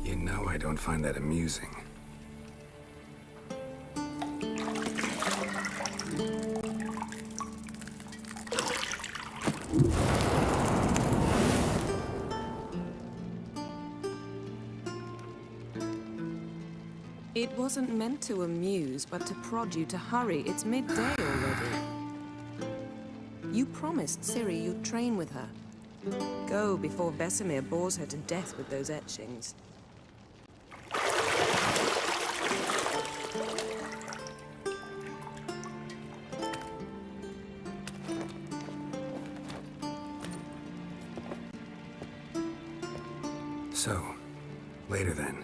You know I don't find that amusing. It wasn't meant to amuse, but to prod you to hurry. It's midday already. You promised Ciri you'd train with her. Go before Vesemir bores her to death with those etchings. So, later then.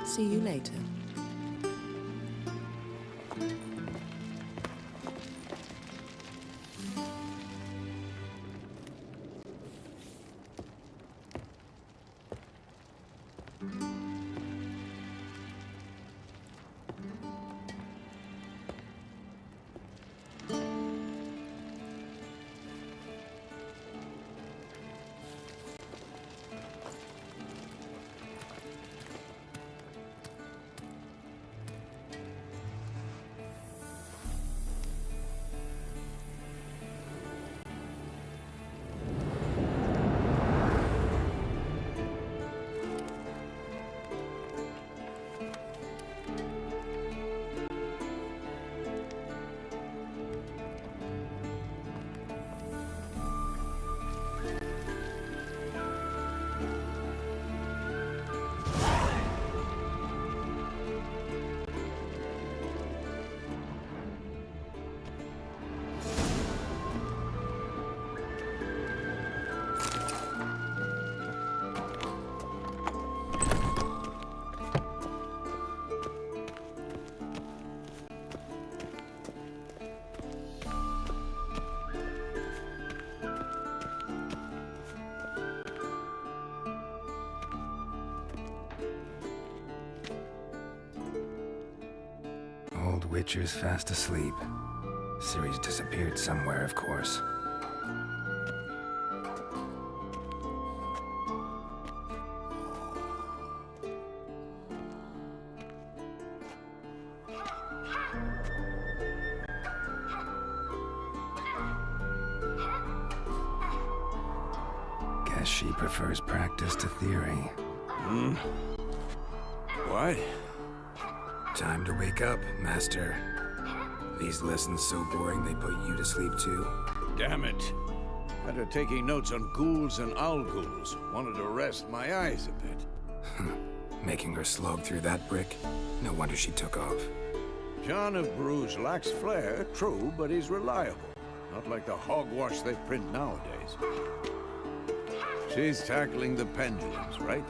See you later. Old Witcher's fast asleep. Ciri's disappeared somewhere, of course. Guess she prefers practice to theory. What? Time to wake up, Master. These lessons so boring they put you to sleep too. Damn it. After taking notes on ghouls and owl ghouls, wanted to rest my eyes a bit. Making her slog through that brick? No wonder she took off. John of Bruges lacks flair, true, but he's reliable. Not like the hogwash they print nowadays. She's tackling the pendulums, right?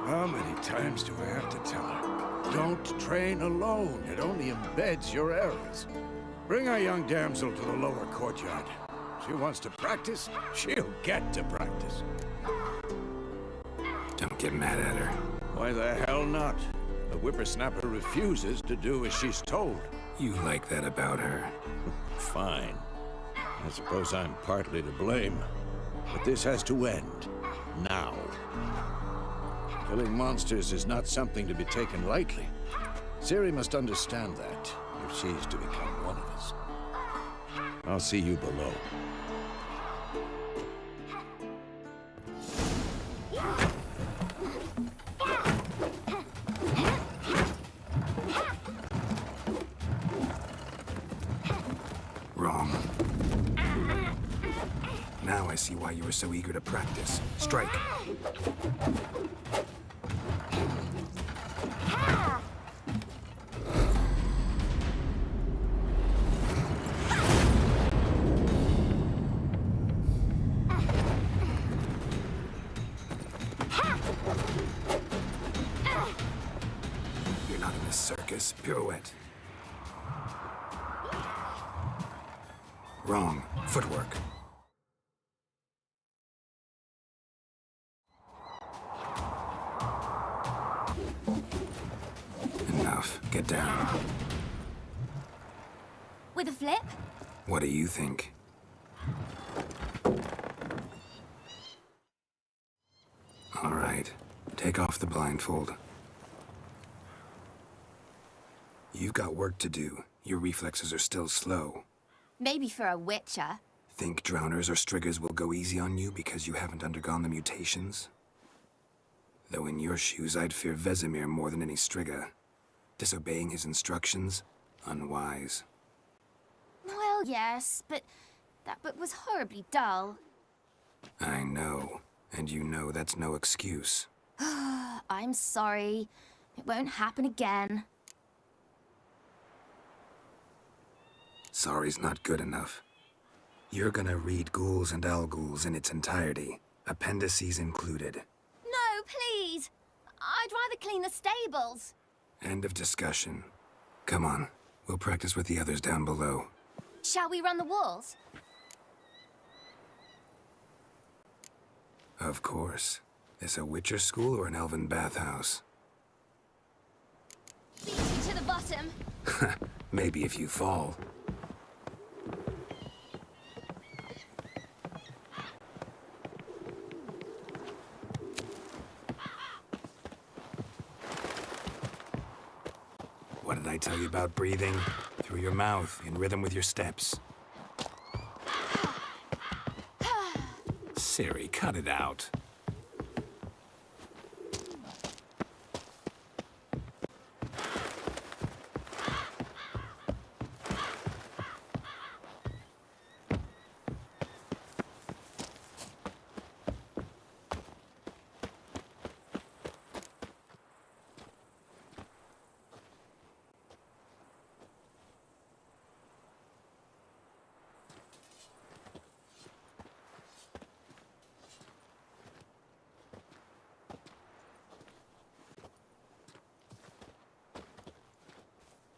How many times do I have to tell her? Don't train alone. It only embeds your errors. Bring our young damsel to the lower courtyard. She wants to practice, she'll get to practice. Don't get mad at her. Why the hell not? The whippersnapper refuses to do as she's told. You like that about her. Fine. I suppose I'm partly to blame. But this has to end. Now. Killing monsters is not something to be taken lightly. Ciri must understand that, if she's to become one of us. I'll see you below. Wrong. Now I see why you were so eager to practice. Strike. You're not in a circus. Pirouette. Wrong. Footwork. Enough. Get down. What do you think? All right, take off the blindfold. You've got work to do. Your reflexes are still slow. Maybe for a witcher. Think drowners or striggers will go easy on you because you haven't undergone the mutations? Though in your shoes, I'd fear Vesemir more than any strigger. Disobeying his instructions? Unwise. Well, yes, but that book was horribly dull. I know. And you know that's no excuse. I'm sorry. It won't happen again. Sorry's not good enough. You're gonna read Ghouls and Al-Ghouls in its entirety, appendices included. No, please! I'd rather clean the stables. End of discussion. Come on, we'll practice with the others down below. Shall we run the walls? Of course. This a Witcher school or an elven bathhouse? Beat you to the bottom. Maybe if you fall. What did I tell you about breathing? Through your mouth, in rhythm with your steps. Ciri, cut it out.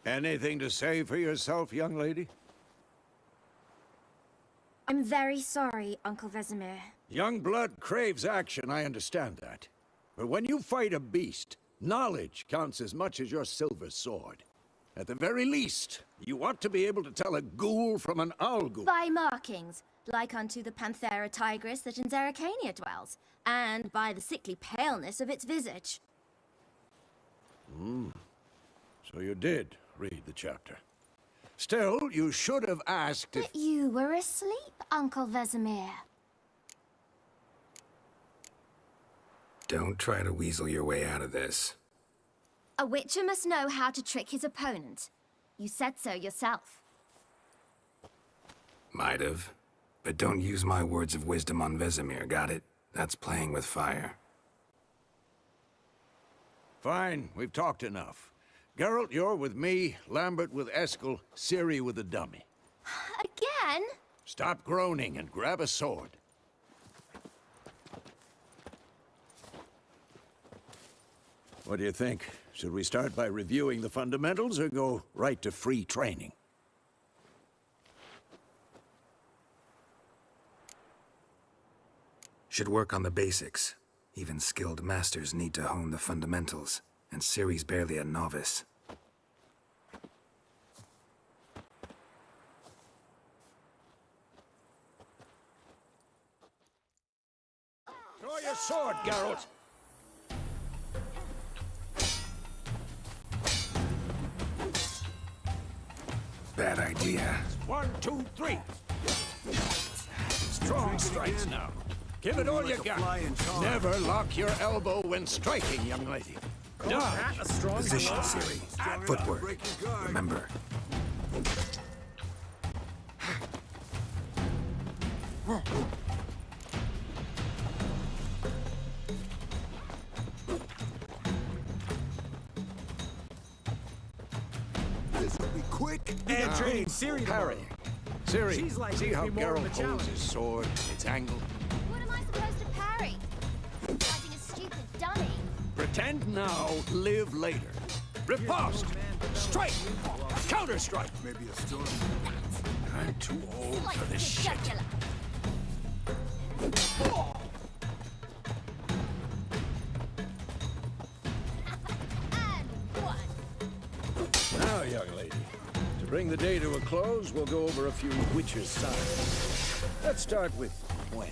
Anything to say for yourself, young lady? I'm very sorry, Uncle Vesemir. Young blood craves action, I understand that. But when you fight a beast, knowledge counts as much as your silver sword. At the very least, you ought to be able to tell a ghoul from an owl-ghoul. By markings, like unto the Panthera tigris that in Zerrikania dwells, and by the sickly paleness of its visage. So you did read the chapter. Still, you should have asked if... But you were asleep, Uncle Vesemir. Don't try to weasel your way out of this. A witcher must know how to trick his opponent. You said so yourself. Might have. But don't use my words of wisdom on Vesemir, got it? That's playing with fire. Fine, we've talked enough. Geralt, you're with me, Lambert with Eskel, Ciri with the dummy. Again? Stop groaning and grab a sword. What do you think? Should we start by reviewing the fundamentals or go right to free training? Should work on the basics. Even skilled masters need to hone the fundamentals, and Ciri's barely a novice. Draw your sword, Geralt! Bad idea. 1, 2, 3. Strong strikes now. Give it all you got. Never lock your elbow when striking, young lady. Dodge. Position, Ciri. Footwork. Remember. This will be quick. And training Ciri Parry. tomorrow. Ciri, She's likely see to how be more of a Geralt holds challenge. his sword, its angle? What am I supposed to parry? Fighting a stupid dummy. Pretend now, live later. Riposte! Strike! Counter-strike! Maybe a storm. I'm too old Like for this the shit. jugular. And one. Now, young lady, to bring the day to a close, we'll go over a few witches' signs. Let's start with Gwen.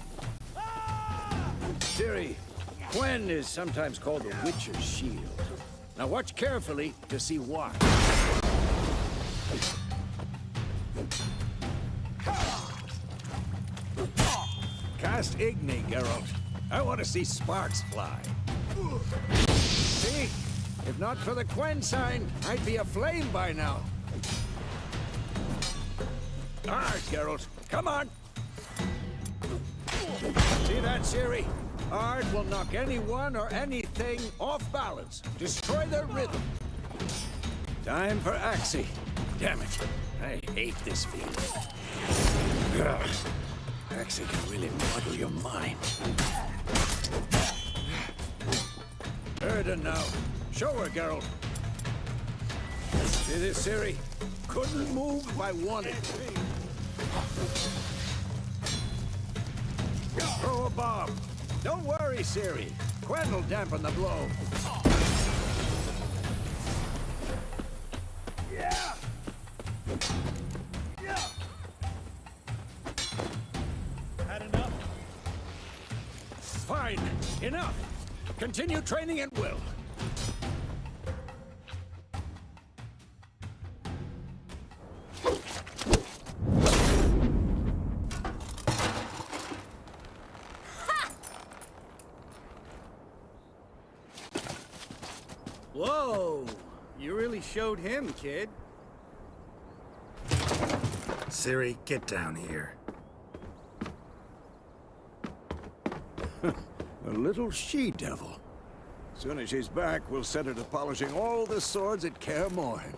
Ciri, Gwen is sometimes called the Witcher's Shield. Now watch carefully to see why. Cast Igni, Geralt. I want to see sparks fly. See? If not for the Gwen sign, I'd be aflame by now. All right, Geralt. Come on. See that, Ciri? Art will knock anyone or anything off balance. Destroy their rhythm. Time for Axie. Damn it. I hate this feeling. Ugh. Axie can really muddle your mind. Erda now. Show her, Geralt. See this, Ciri? Couldn't move if I wanted. Throw a bomb. Don't worry, Ciri. Gwen will dampen the blow. Yeah. Had enough? Fine. Enough. Continue training at will. Whoa! You really showed him, kid. Ciri, get down here. A little she-devil. Soon as she's back, we'll set her to polishing all the swords at Kaer Morhen.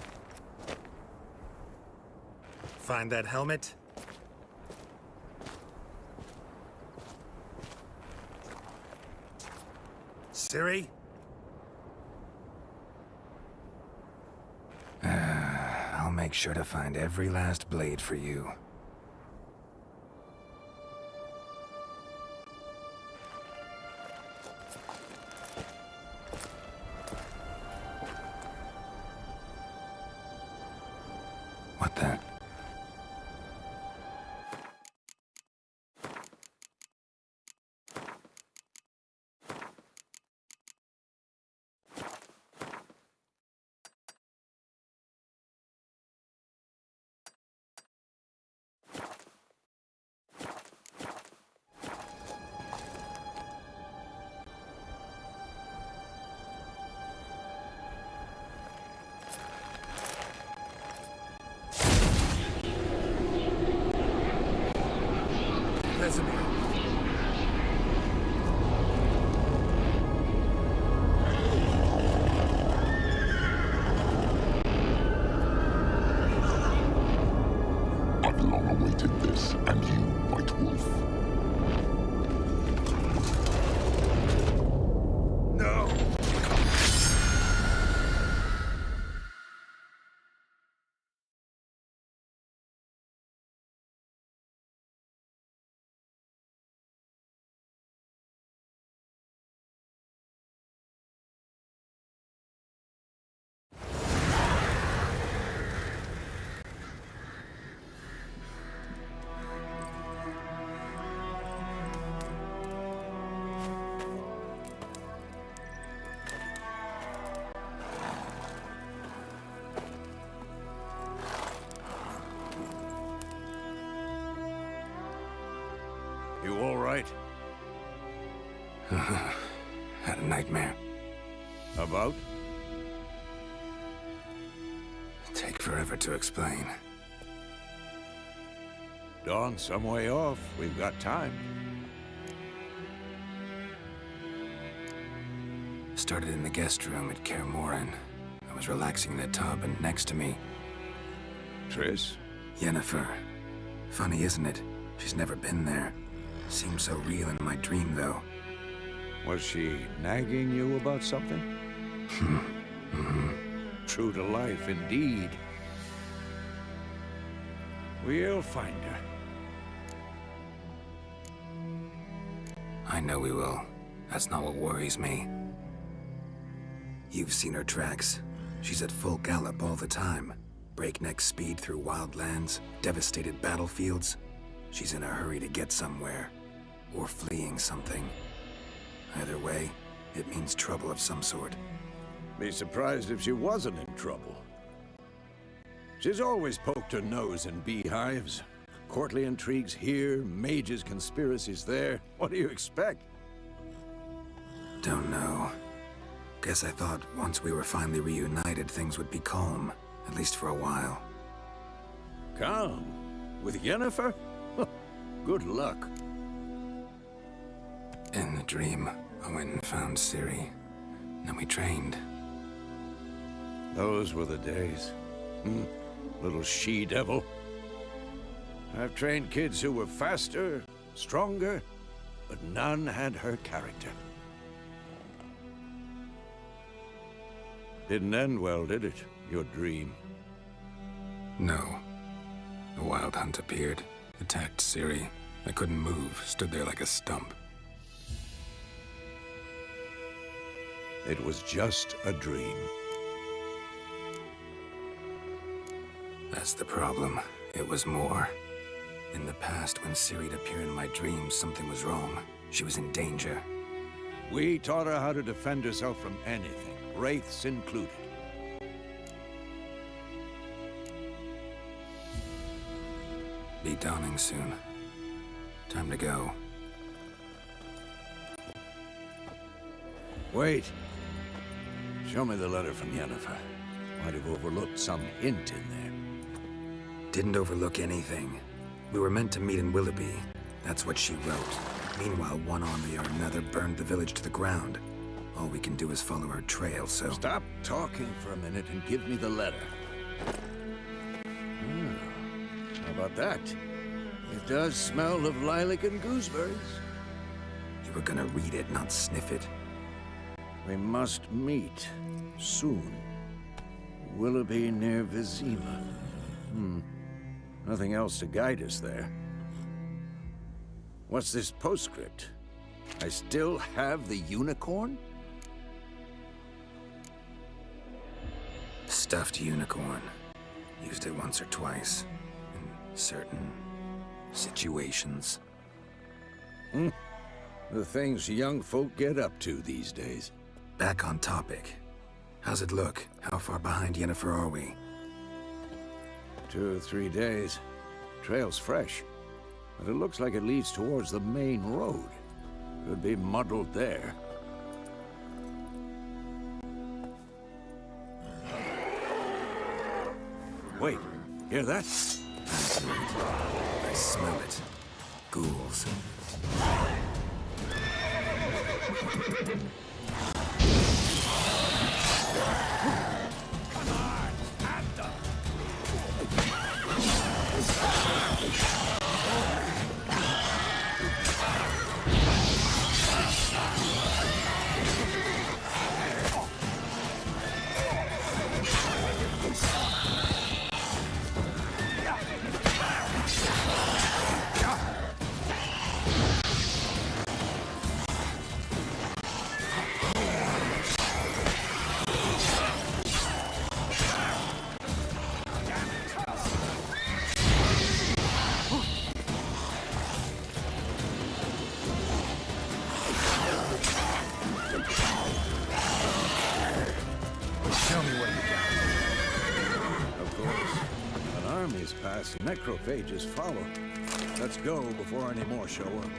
Find that helmet? Ciri? I'll make sure to find every last blade for you. What the? I've long awaited this, and you, White Wolf. No! You all right? Had a nightmare. About? Take forever to explain. Dawn's some way off. We've got time. Started in the guest room at Kaer Morhen. I was relaxing in the tub, and next to me, Triss? Yennefer. Funny, isn't it? She's never been there. Seemed so real in my dream, though. Was she nagging you about something? True to life, indeed. We'll find her. I know we will. That's not what worries me. You've seen her tracks. She's at full gallop all the time. breakneck speed through wild lands, devastated battlefields. She's in a hurry to get somewhere, or fleeing something. Either way, it means trouble of some sort. Be surprised if she wasn't in trouble. She's always poked her nose in beehives. Courtly intrigues here, mages' conspiracies there. What do you expect? Don't know. Guess I thought once we were finally reunited, things would be calm, at least for a while. Calm? With Yennefer? Good luck. In the dream, I went and found Ciri. Then we trained. Those were the days. Little she-devil. I've trained kids who were faster, stronger, but none had her character. Didn't end well, did it? Your dream? No. The Wild Hunt appeared, attacked Ciri. I couldn't move, stood there like a stump. It was just a dream. That's the problem. It was more. In the past, when Ciri'd appear in my dreams, something was wrong. She was in danger. We taught her how to defend herself from anything, wraiths included. Be dawning soon. Time to go. Wait. Show me the letter from Yennefer. Might have overlooked some hint in there. Didn't overlook anything. We were meant to meet in Willoughby. That's what she wrote. Meanwhile, one army or another burned the village to the ground. All we can do is follow her trail, so... Stop talking for a minute and give me the letter. How about that? It does smell of lilac and gooseberries. You were gonna read it, not sniff it. We must meet. Soon. Willoughby near Vizima. Nothing else to guide us there. What's this postscript? I still have the unicorn? Stuffed unicorn. Used it once or twice. In certain... situations. The things young folk get up to these days. Back on topic. How's it look? How far behind Yennefer are we? 2 or 3 days. Trail's fresh. But it looks like it leads towards the main road. Could be muddled there. Wait, hear that? I smell it. Ghouls. Past, necrophages follow. Let's go before any more show up.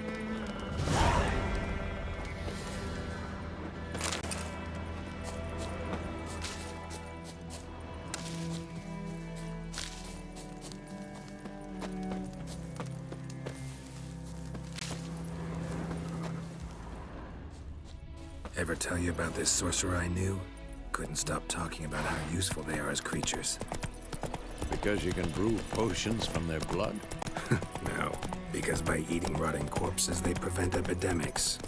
Ever tell you about this sorcerer I knew? Couldn't stop talking about how useful they are as creatures. Because you can brew potions from their blood? No, because by eating rotting corpses, they prevent epidemics.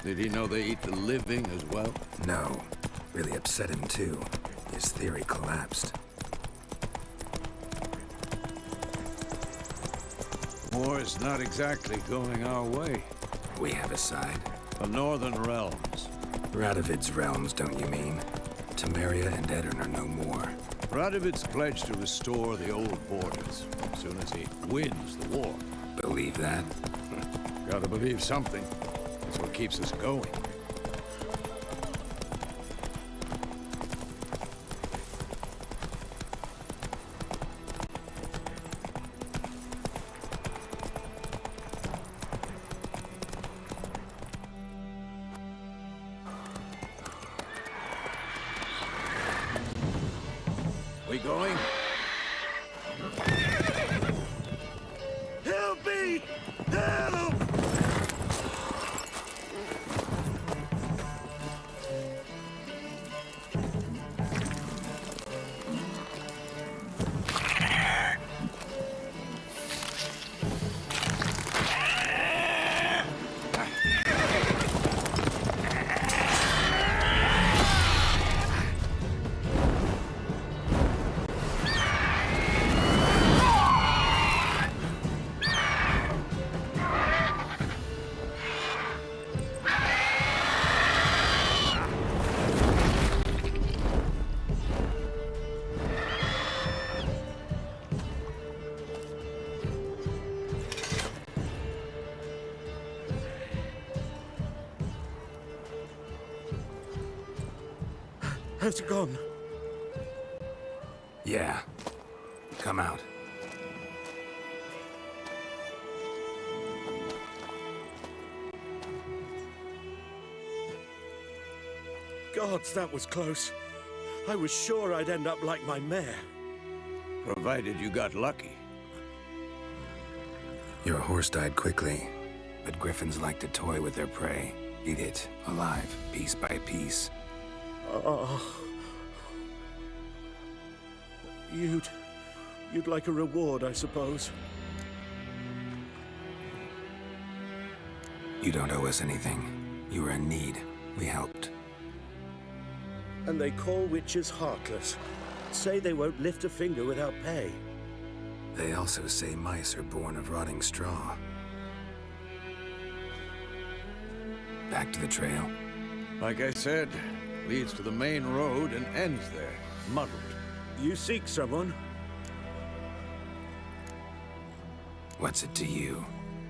Did he know they eat the living as well? No. Really upset him, too. His theory collapsed. War's not exactly going our way. We have a side. The Northern Realms. Radovid's realms, don't you mean? Temeria and Edirn are no more. Radovid's pledged to restore the old borders as soon as he wins the war. Believe that? Gotta believe something. That's what keeps us going. We going? Help me! Help! How's it gone? Yeah. Come out. Gods, that was close. I was sure I'd end up like my mare. Provided you got lucky. Your horse died quickly, but griffins like to toy with their prey. Eat it, alive, piece by piece. Oh. You'd like a reward, I suppose. You don't owe us anything. You were in need. We helped. And they call witches heartless. Say they won't lift a finger without pay. They also say mice are born of rotting straw. Back to the trail. Like I said, leads to the main road and ends there, muddled. You seek someone? What's it to you?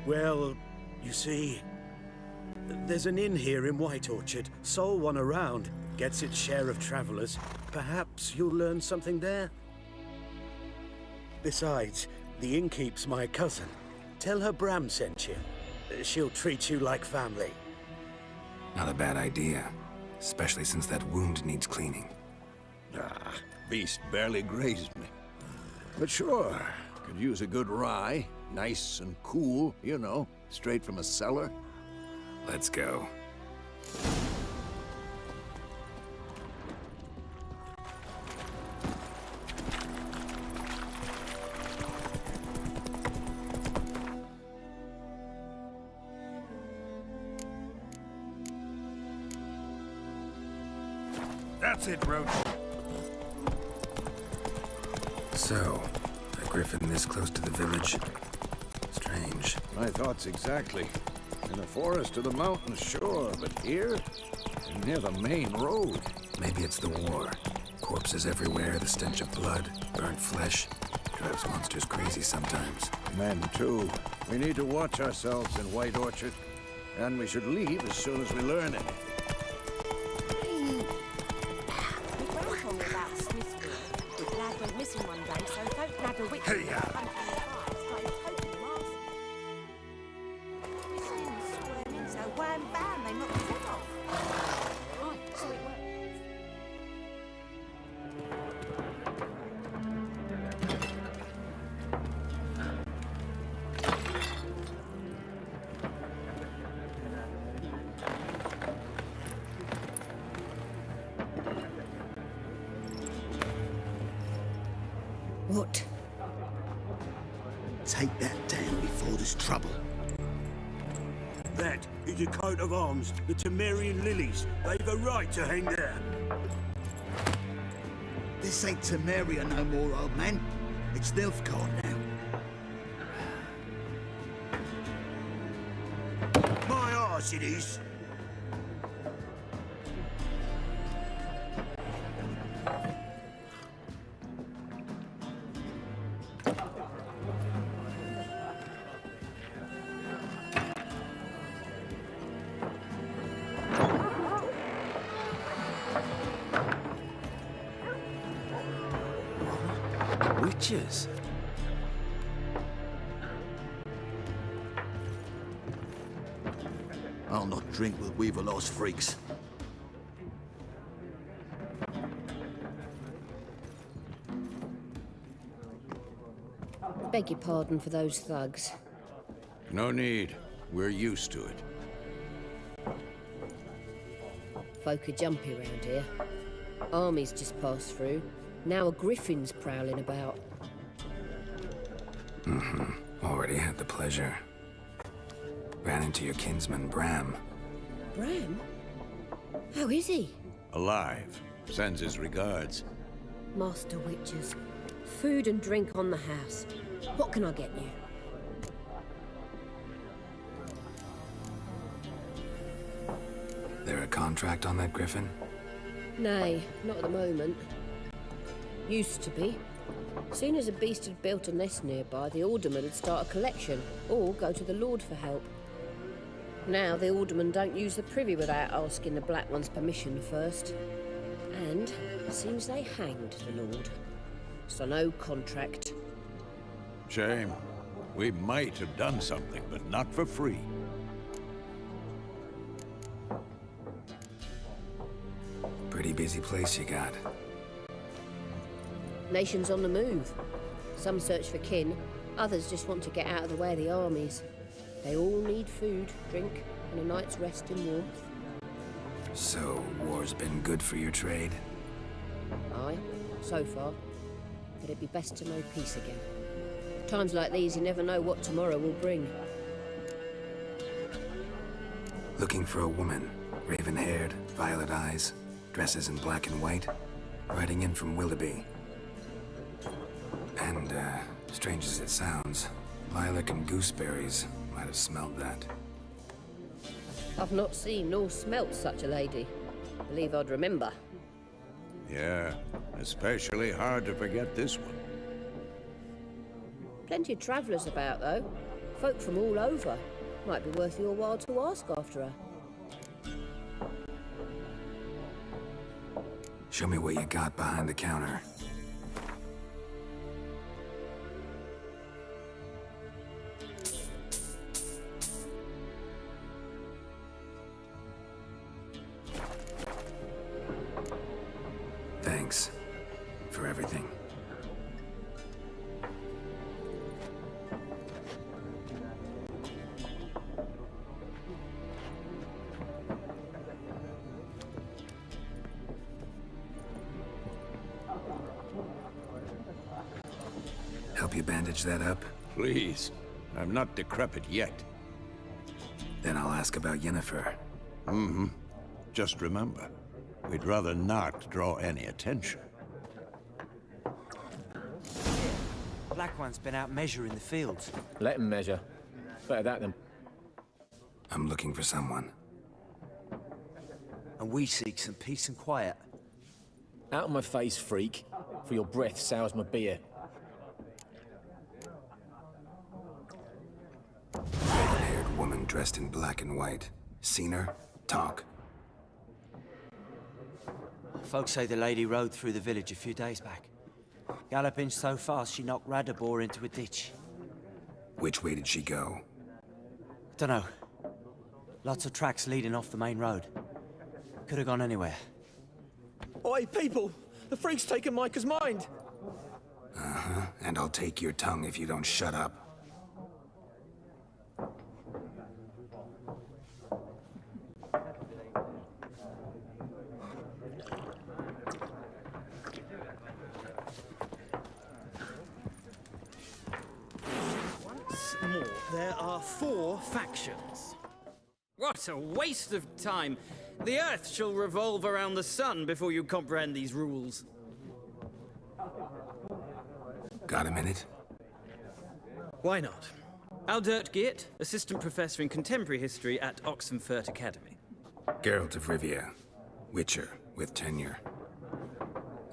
Well, you see, there's an inn here in White Orchard. Sole one around. Gets its share of travelers. Perhaps you'll learn something there? Besides, the innkeep's my cousin. Tell her Bram sent you. She'll treat you like family. Not a bad idea. Especially since that wound needs cleaning. Ah, beast barely grazed me. But sure, could use a good rye. Nice and cool, you know, straight from a cellar. Let's go. That's it, Roach. So, a griffin this close to the village? Strange. My thoughts exactly. In the forest or the mountains, sure, but here? Near the main road. Maybe it's the war. Corpses everywhere, the stench of blood, burnt flesh. Drives monsters crazy sometimes. Men, too. We need to watch ourselves in White Orchard. And we should leave as soon as we learn anything. What? Take that down before there's trouble. That is a coat of arms, the Temerian lilies. They've a right to hang there. This ain't Temeria no more, old man. It's Nilfgaard now. My arse it is. witches. I'll not drink with Weaverlaw's freaks. Beg your pardon for those thugs. No need. We're used to it. Folk are jumpy round here. Armies just passed through. Now a griffin's prowling about. Already had the pleasure. Ran into your kinsman, Bram. Bram? How is he? Alive. Sends his regards. Master Witches. Food and drink on the house. What can I get you? There a contract on that griffin? Nay, not at the moment. Used to be. Soon as a beast had built a nest nearby, the alderman would start a collection, or go to the Lord for help. Now the aldermen don't use the privy without asking the Black One's permission first. And seems they hanged the Lord. So no contract. Shame. We might have done something, but not for free. Pretty busy place you got. Nations on the move. Some search for kin, others just want to get out of the way of the armies. They all need food, drink, and a night's rest in warmth. So, war's been good for your trade? Aye, so far. But it'd be best to know peace again. Times like these, you never know what tomorrow will bring. Looking for a woman. Raven-haired, violet eyes, dresses in black and white. Riding in from Willoughby. And, strange as it sounds, lilac and gooseberries might have smelled that. I've not seen nor smelt such a lady. Believe I'd remember. Yeah, especially hard to forget this one. Plenty of travellers about, though. Folk from all over. Might be worth your while to ask after her. Show me what you got behind the counter. Thanks for everything. Help you bandage that up? Please. I'm not decrepit yet. Then I'll ask about Yennefer. Just remember, we'd rather not draw any attention. Black One's been out measuring the fields. Let him measure. Better that than... I'm looking for someone. And we seek some peace and quiet. Out of my face, freak. For your breath sours my beer. Red-haired woman dressed in black and white. Seen her? Talk. Folks say the lady rode through the village a few days back. Galloping so fast she knocked Radabor into a ditch. Which way did she go? Dunno. Lots of tracks leading off the main road. Could have gone anywhere. Oi, people! The freak's taken Micah's mind! And I'll take your tongue if you don't shut up. More. There are 4 factions. What a waste of time! The Earth shall revolve around the sun before you comprehend these rules. Got a minute? Why not? Aldert Geert, Assistant Professor in Contemporary History at Oxenfurt Academy. Geralt of Rivia. Witcher, with tenure.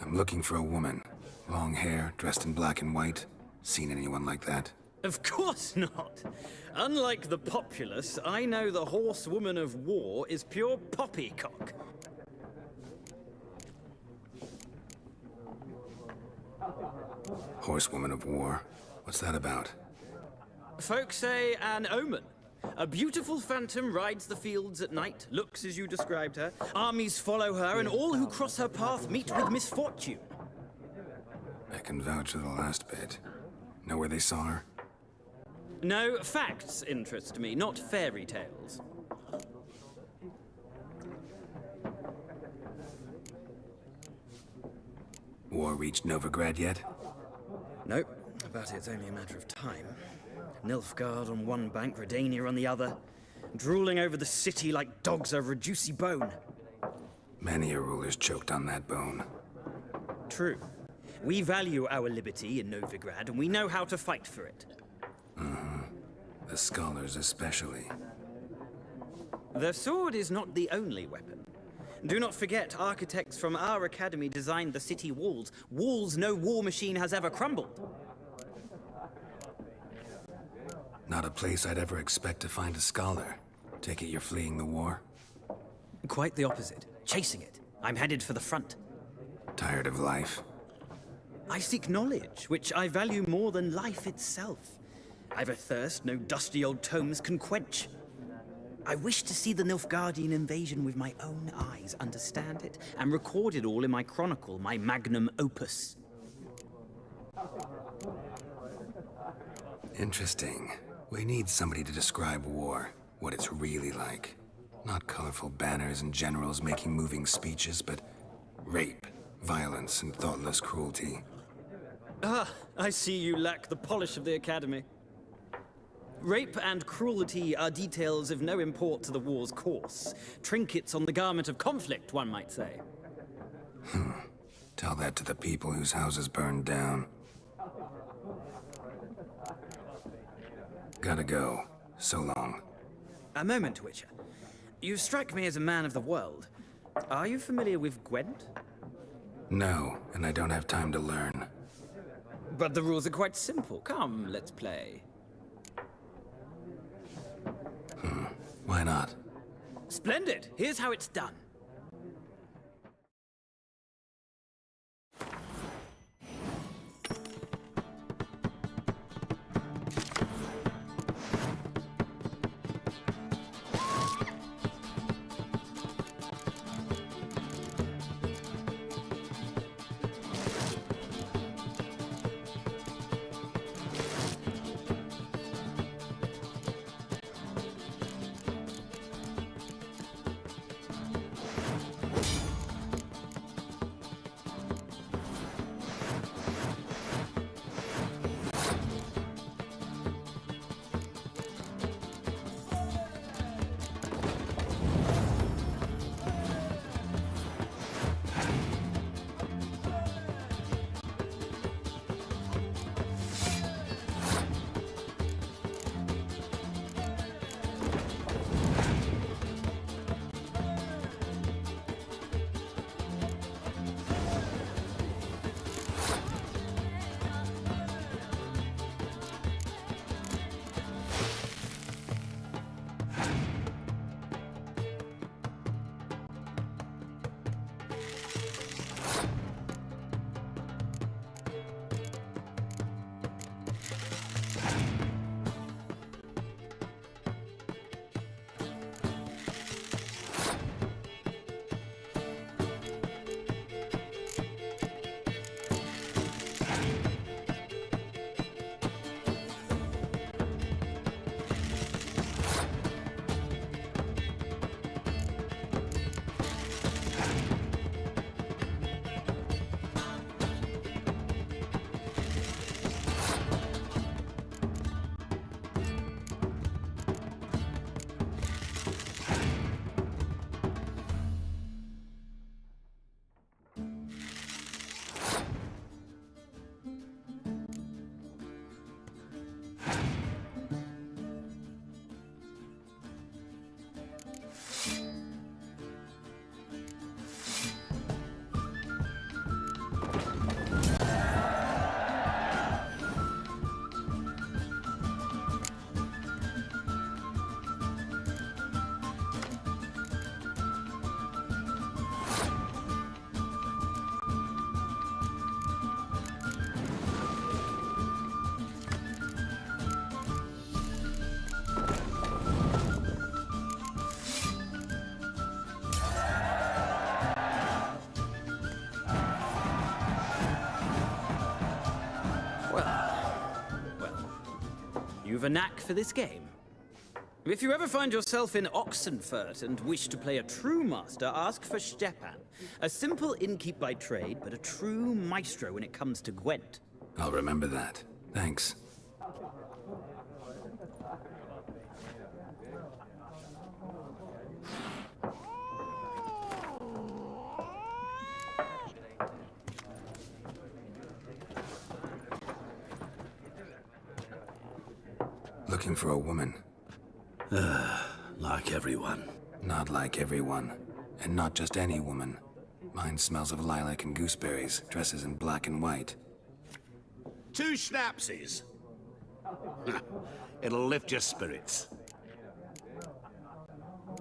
I'm looking for a woman. Long hair, dressed in black and white. Seen anyone like that? Of course not! Unlike the populace, I know the horsewoman of war is pure poppycock. Horsewoman of war. What's that about? Folk say an omen. A beautiful phantom rides the fields at night, looks as you described her. Armies follow her, and all who cross her path meet with misfortune. I can vouch for the last bit. Know where they saw her? No, facts interest me, not fairy tales. War reached Novigrad yet? Nope, but it's only a matter of time. Nilfgaard on one bank, Redania on the other, drooling over the city like dogs over a juicy bone. Many a ruler's choked on that bone. True. We value our liberty in Novigrad, and we know how to fight for it. The scholars especially. The sword is not the only weapon. Do not forget, architects from our academy designed the city walls. Walls no war machine has ever crumbled. Not a place I'd ever expect to find a scholar. Take it you're fleeing the war? Quite the opposite. Chasing it. I'm headed for the front. Tired of life? I seek knowledge, which I value more than life itself. I've a thirst no dusty old tomes can quench. I wish to see the Nilfgaardian invasion with my own eyes, understand it, and record it all in my chronicle, my magnum opus. Interesting. We need somebody to describe war, what it's really like. Not colorful banners and generals making moving speeches, but rape, violence, and thoughtless cruelty. Ah, I see you lack the polish of the academy. Rape and cruelty are details of no import to the war's course. Trinkets on the garment of conflict, one might say. Tell that to the people whose houses burned down. Gotta go. So long. A moment, Witcher. You strike me as a man of the world. Are you familiar with Gwent? No, and I don't have time to learn. But the rules are quite simple. Come, let's play. Why not? Splendid! Here's how it's done. you've a knack for this game. If you ever find yourself in Oxenfurt and wish to play a true master, ask for Stepan. A simple innkeep by trade, but a true maestro when it comes to Gwent. I'll remember that. Thanks. Looking for a woman. Like everyone. Not like everyone. And not just any woman. Mine smells of lilac and gooseberries, dresses in black and white. 2 schnapsies. It'll lift your spirits.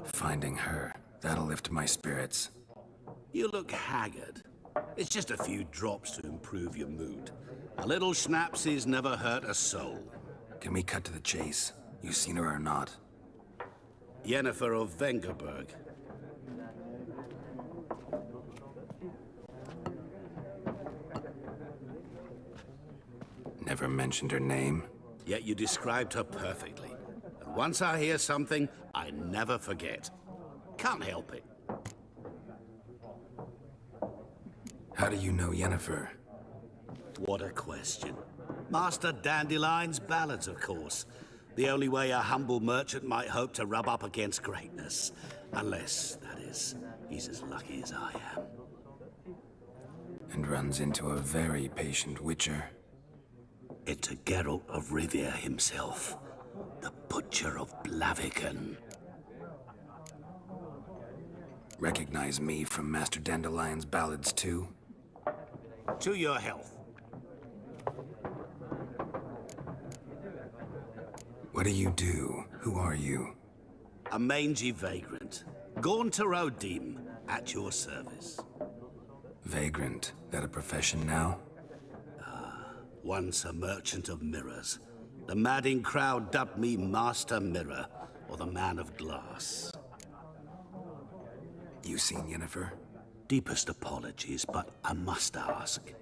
Finding her. That'll lift my spirits. You look haggard. It's just a few drops to improve your mood. A little schnapsies never hurt a soul. Can we cut to the chase? You seen her or not? Yennefer of Vengerberg. Never mentioned her name. Yet you described her perfectly. And once I hear something, I never forget. Can't help it. How do you know Yennefer? What a question. Master Dandelion's ballads, of course. The only way a humble merchant might hope to rub up against greatness. Unless, that is, he's as lucky as I am. And runs into a very patient witcher. Into Geralt of Rivia himself. The Butcher of Blaviken. Recognize me from Master Dandelion's ballads too? To your health. What do you do? Who are you? A mangy vagrant. Gone to Rodim, at your service. Vagrant. That a profession now? Once a merchant of mirrors. The madding crowd dubbed me Master Mirror, or the Man of Glass. You seen Yennefer? Deepest apologies, but I must ask.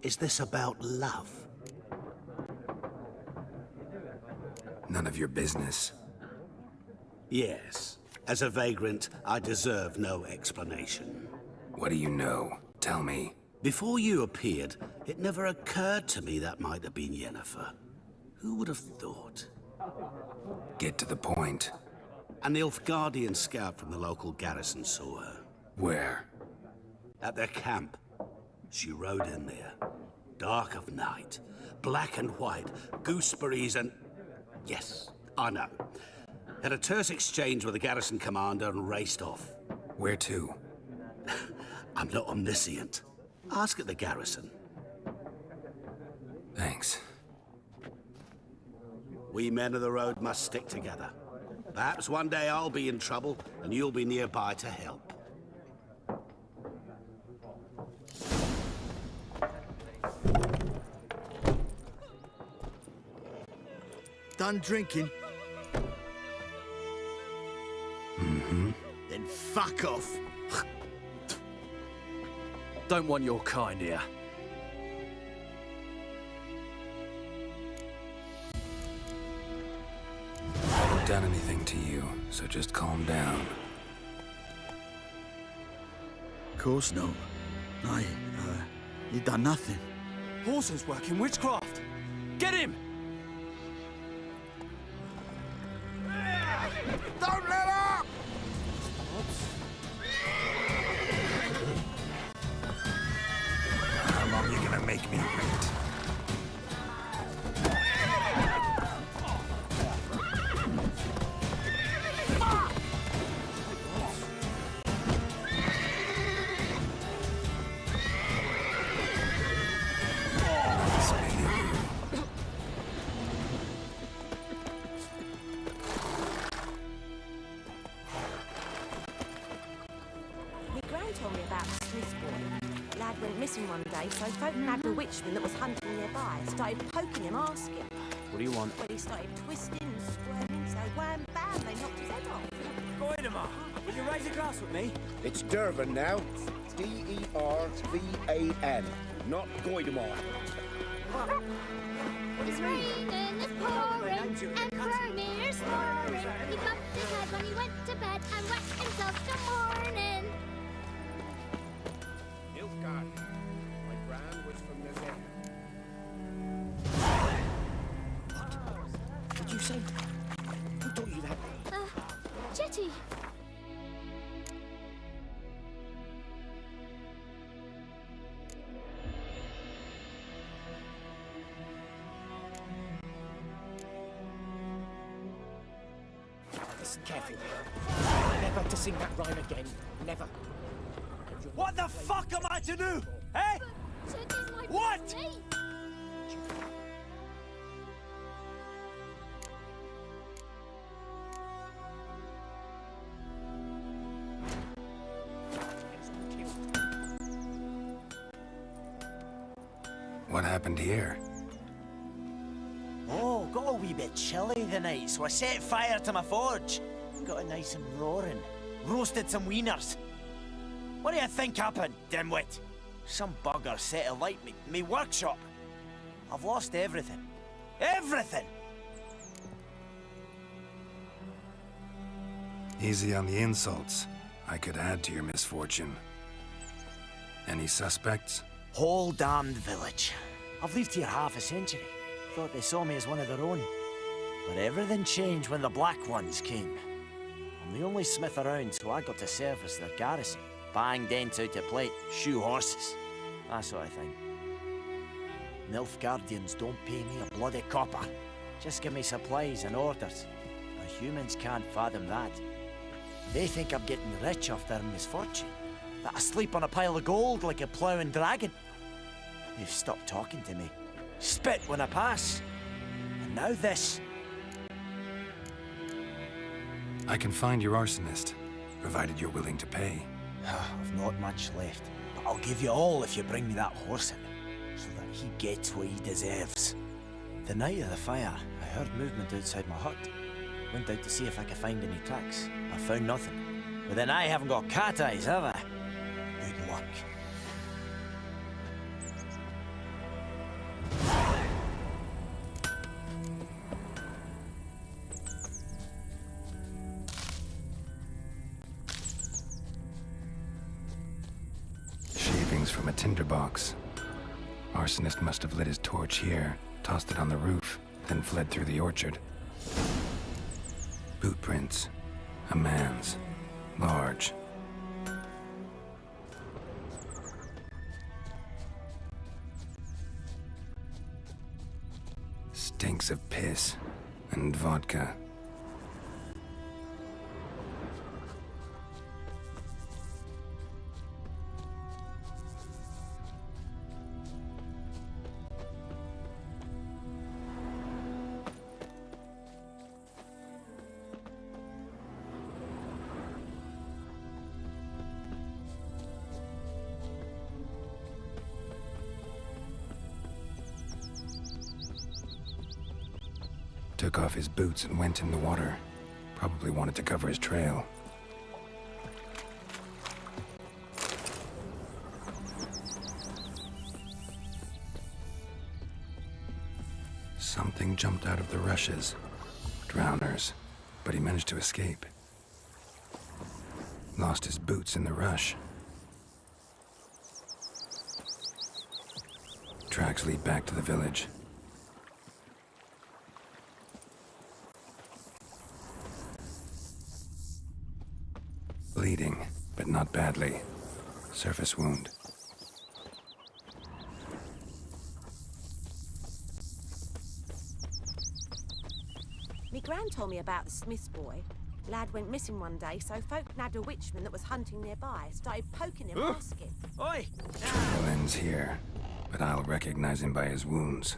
Is this about love? None of your business. Yes. As a vagrant, I deserve no explanation. What do you know? Tell me. Before you appeared, it never occurred to me that might have been Yennefer. Who would have thought? Get to the point. An Nilfgaardian scout from the local garrison saw her. Where? At their camp. She rode in there. Dark of night. Black and white. Gooseberries and... Yes, I know. Had a terse exchange with the garrison commander and raced off. Where to? I'm not omniscient. Ask at the garrison. Thanks. We men of the road must stick together. Perhaps one day I'll be in trouble and you'll be nearby to help. Done drinking? Mm-hmm. Then fuck off. Don't want your kind here. I haven't done anything to you, so just calm down. Of course not. You done nothing. Horses work in witchcraft. Get him! Don't let up! How long are you gonna make me wait? Told me about a Swiss boy. Lad went missing one day, so folk nagged a witchman that was hunting nearby. Started poking him, asking. What do you want? Well, he started twisting and squirming, so wham bam, they knocked his head off. Goidemar, will you raise a glass with me? It's Dervan now. D-E-R-V-A-N, not Goidemar. It's raining, it's pouring, and Vermeer's snoring. He bumped his head when he went to bed and whacked himself till morning. Nilfgaard. My gran was from the there. What did you say? Who taught you that? Jetty. Listen carefully. Never to sing that rhyme again. Never. What the fuck am I to do? Eh? Jetty's my What? mate. What happened here? Oh, got a wee bit chilly the night, so I set fire to my forge. Got it nice and roaring. Roasted some wieners. What do you think happened, dimwit? Some bugger set alight me workshop. I've lost everything. Everything! Easy on the insults. I could add to your misfortune. Any suspects? Whole damned village. I've lived here half a century. Thought they saw me as one of their own. But everything changed when the Black Ones came. I'm the only smith around, so I got to service their garrison. Bang dents out to plate, shoe horses. That sort of thing. Nilfgaardians don't pay me a bloody copper. Just give me supplies and orders. But humans can't fathom that. They think I'm getting rich off their misfortune. That I sleep on a pile of gold like a ploughing dragon. They've stopped talking to me. Spit when I pass. And now this. I can find your arsonist, provided you're willing to pay. I've not much left, but I'll give you all if you bring me that horse in, so that he gets what he deserves. The night of the fire, I heard movement outside my hut. Went out to see if I could find any tracks. I found nothing. But then I haven't got cat eyes, have I? Good luck. Shavings from a tinderbox. Arsonist must have lit his torch here, tossed it on the roof, then fled through the orchard. Boot prints. A man's. Large. Stinks of piss and vodka. Took off his boots and went in the water. Probably wanted to cover his trail. Something jumped out of the rushes. Drowners. But he managed to escape. Lost his boots in the rush. Tracks lead back to the village. Bleeding, but not badly. Surface wound. Me gran told me about the Smith's boy. Lad went missing one day, so folk nabbed a witchman that was hunting nearby. Started poking him, asking. Oi! Trouble ends here, but I'll recognize him by his wounds.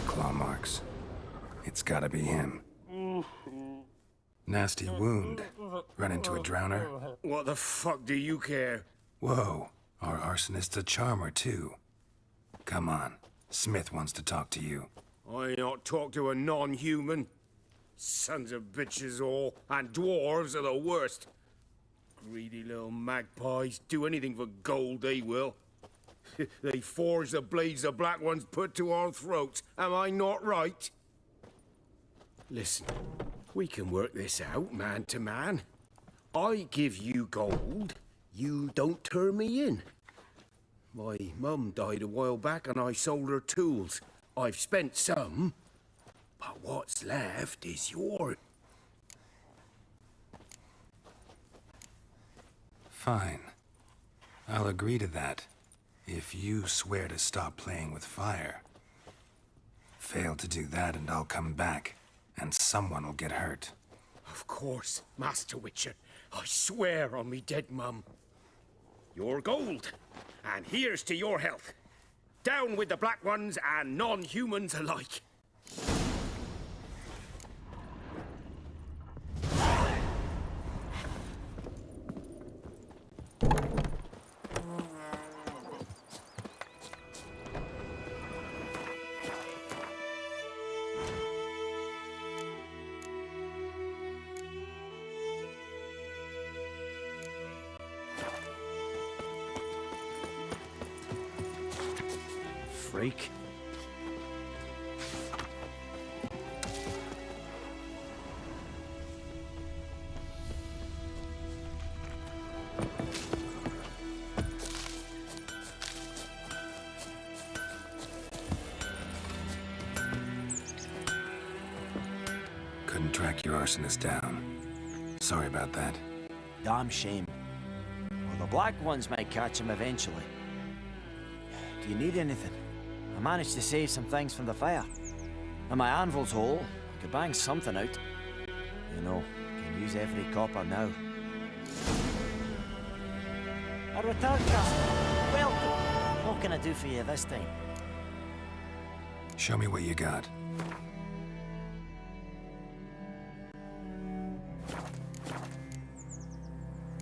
Claw marks. It's gotta be him. Nasty wound, Run into a drowner? What the fuck do you care? Whoa, our arsonist's a charmer too. Come on, Smith wants to talk to you. I not talk to a non-human. Sons of bitches all, and dwarves are the worst. Greedy little magpies, do anything for gold, they will. They forge the blades the Black Ones put to our throats. Am I not right? Listen, we can work this out, man to man. I give you gold, you don't turn me in. My mum died a while back and I sold her tools. I've spent some, but what's left is yours. Fine. I'll agree to that, if you swear to stop playing with fire. Fail to do that and I'll come back, and someone will get hurt. Of course, Master Witcher. I swear on me dead mum. Your gold, and here's to your health. Down with the Black Ones and non-humans alike. Freak. Couldn't track your arsonist down. Sorry about that. Damn shame. Well, the Black Ones might catch him eventually. Do you need anything? I managed to save some things from the fire. And my anvil's whole. I could bang something out. You know, can use every copper now. A return customer. Welcome. What can I do for you this time? Show me what you got.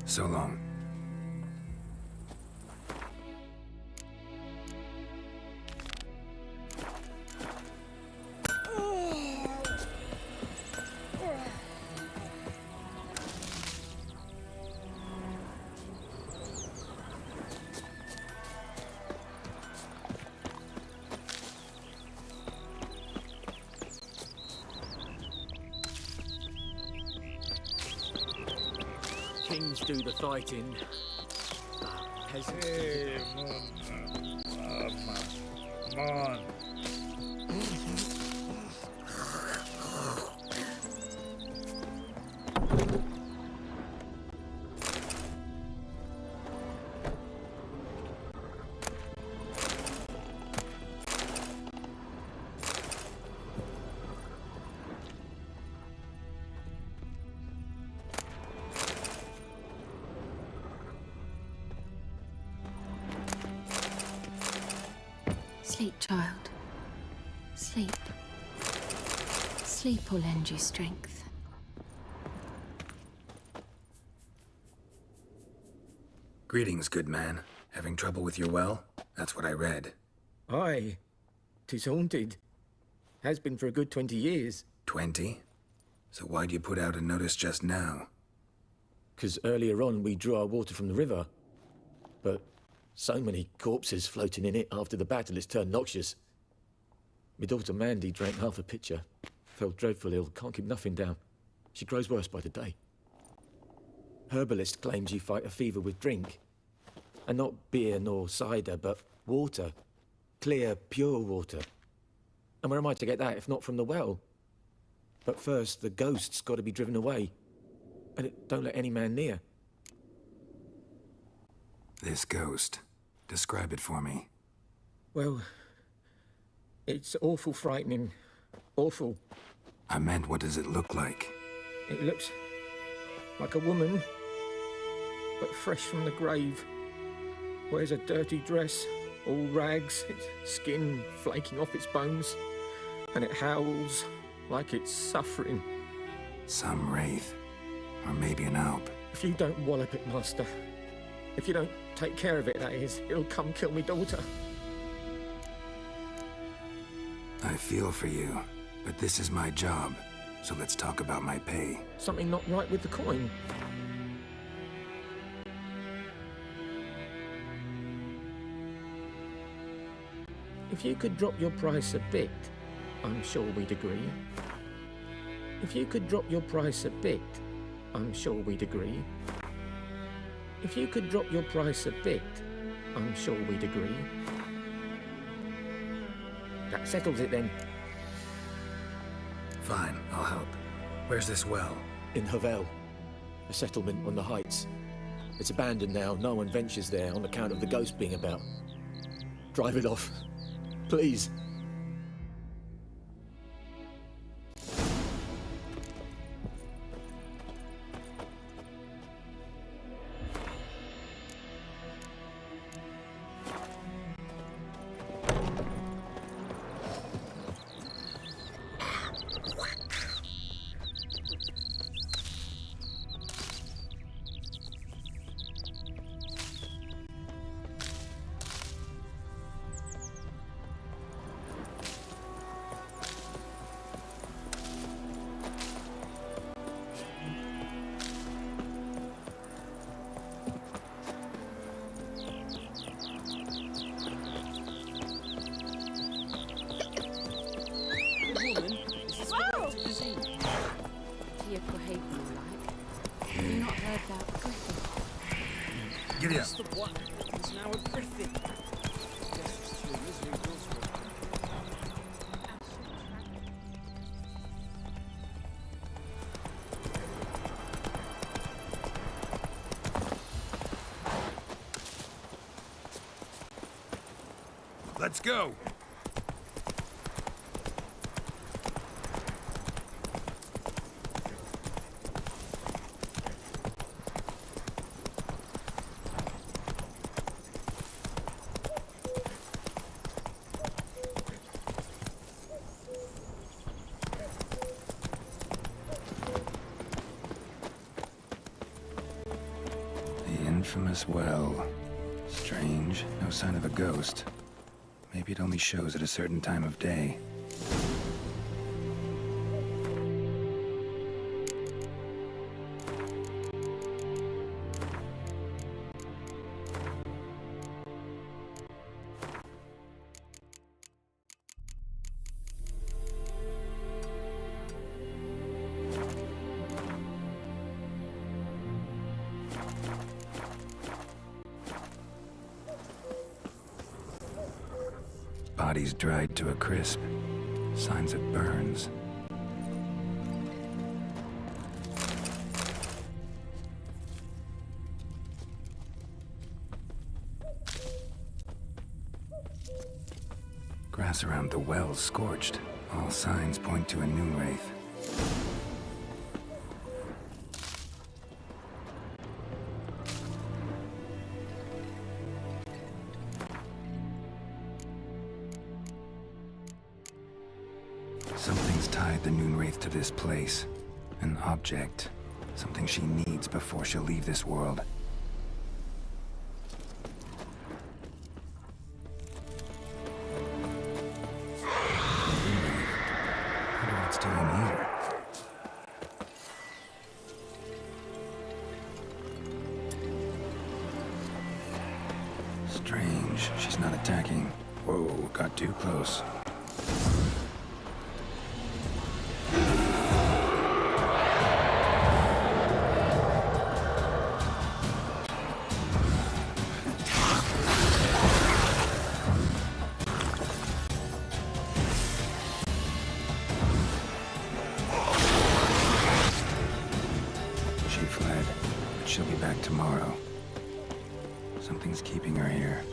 So long. Kings do the fighting. Peasants. Hey, man. Sleep, child. Sleep. Sleep will lend you strength. Greetings, good man. Having trouble with your well? That's what I read. Aye. 'Tis haunted. Has been for a good 20 years. 20? So why'd you put out a notice just now? 'Cause earlier on we drew our water from the river. But so many corpses floating in it after the battle it's turned noxious. My daughter Mandy drank half a pitcher. Fell dreadful ill, can't keep nothing down. She grows worse by the day. Herbalist claims you fight a fever with drink. And not beer nor cider, but water. Clear, pure water. And where am I to get that if not from the well? But first, the ghost's got to be driven away. And it don't let any man near. This ghost. Describe it for me. Well, it's awful frightening. Awful. I meant, what does it look like? It looks like a woman, but fresh from the grave. Wears a dirty dress, all rags, its skin flaking off its bones, and it howls like it's suffering. Some wraith. Or maybe maybe an Alp. If you don't wallop it, Master, if you don't take care of it, that is, it'll come kill me daughter. I feel for you, but this is my job, so let's talk about my pay. Something not right with the coin. If you could drop your price a bit, I'm sure we'd agree. If you could drop your price a bit, I'm sure we'd agree. If you could drop your price a bit, I'm sure we'd agree. That settles it then. Fine, I'll help. Where's this well? In Havel, a settlement on the heights. It's abandoned now. No one ventures there on account of the ghost being about. Drive it off, please. Giddy up. The one is now a griffin. Let's go. Infamous well. Strange. No sign of a ghost. Maybe it only shows at a certain time of day. Bodies dried to a crisp. Signs of burns. Grass around the well scorched. All signs point to a noon wraith. Something's tied the noon wraith to this place. An object. Something she needs before she'll leave this world. I wonder what it's doing here. Strange. She's not attacking. Whoa, got too close. She fled, but she'll be back tomorrow. Something's keeping her here.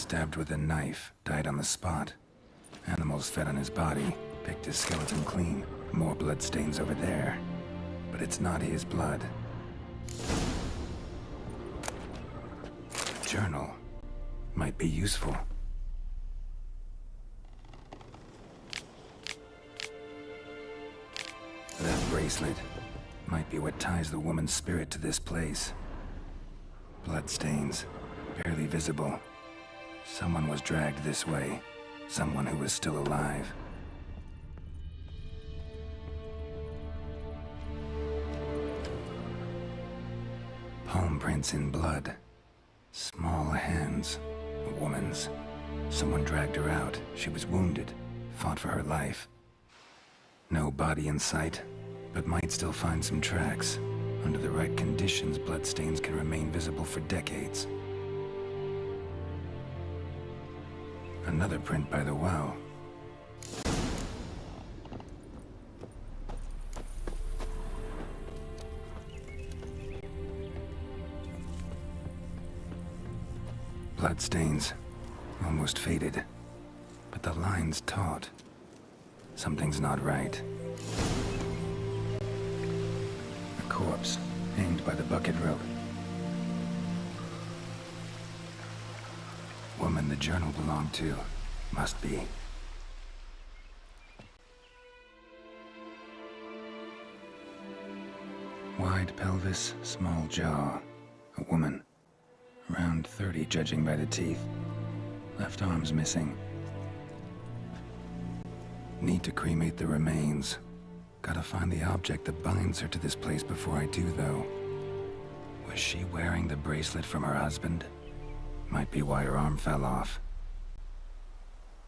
Stabbed with a knife, died on the spot. Animals fed on his body, picked his skeleton clean. More bloodstains over there. But it's not his blood. A journal might be useful. That bracelet might be what ties the woman's spirit to this place. Bloodstains, barely visible. Someone was dragged this way. Someone who was still alive. Palm prints in blood. Small hands. A woman's. Someone dragged her out. She was wounded. Fought for her life. No body in sight, but might still find some tracks. Under the right conditions, bloodstains can remain visible for decades. Another print by the well. Bloodstains, almost faded, but the line's taut. Something's not right. A corpse, hanged by the bucket rope. Woman the journal belonged to, must be. Wide pelvis, small jaw. A woman. Around 30, judging by the teeth. Left arm's missing. Need to cremate the remains. Gotta find the object that binds her to this place before I do, though. Was she wearing the bracelet from her husband? Might be why her arm fell off.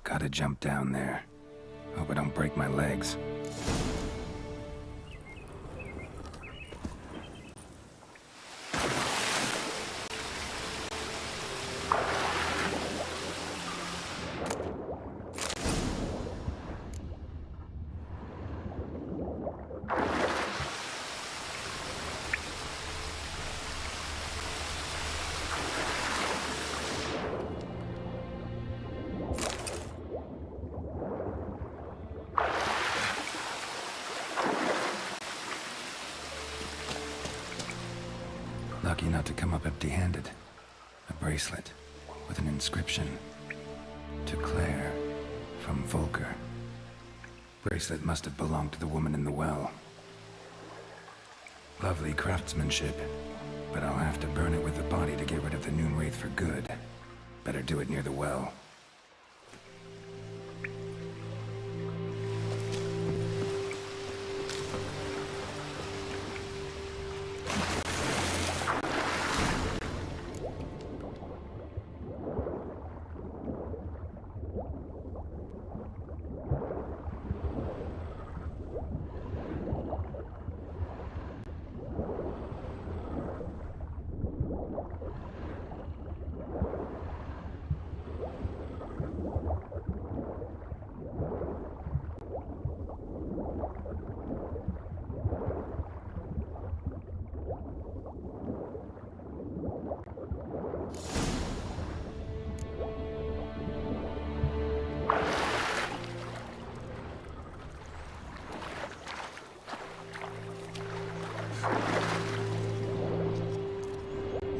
Gotta jump down there. Hope I don't break my legs. Lucky not to come up empty-handed. A bracelet with an inscription. To Claire, from Volker. Bracelet must have belonged to the woman in the well. Lovely craftsmanship, but I'll have to burn it with the body to get rid of the Noon Wraith for good. Better do it near the well.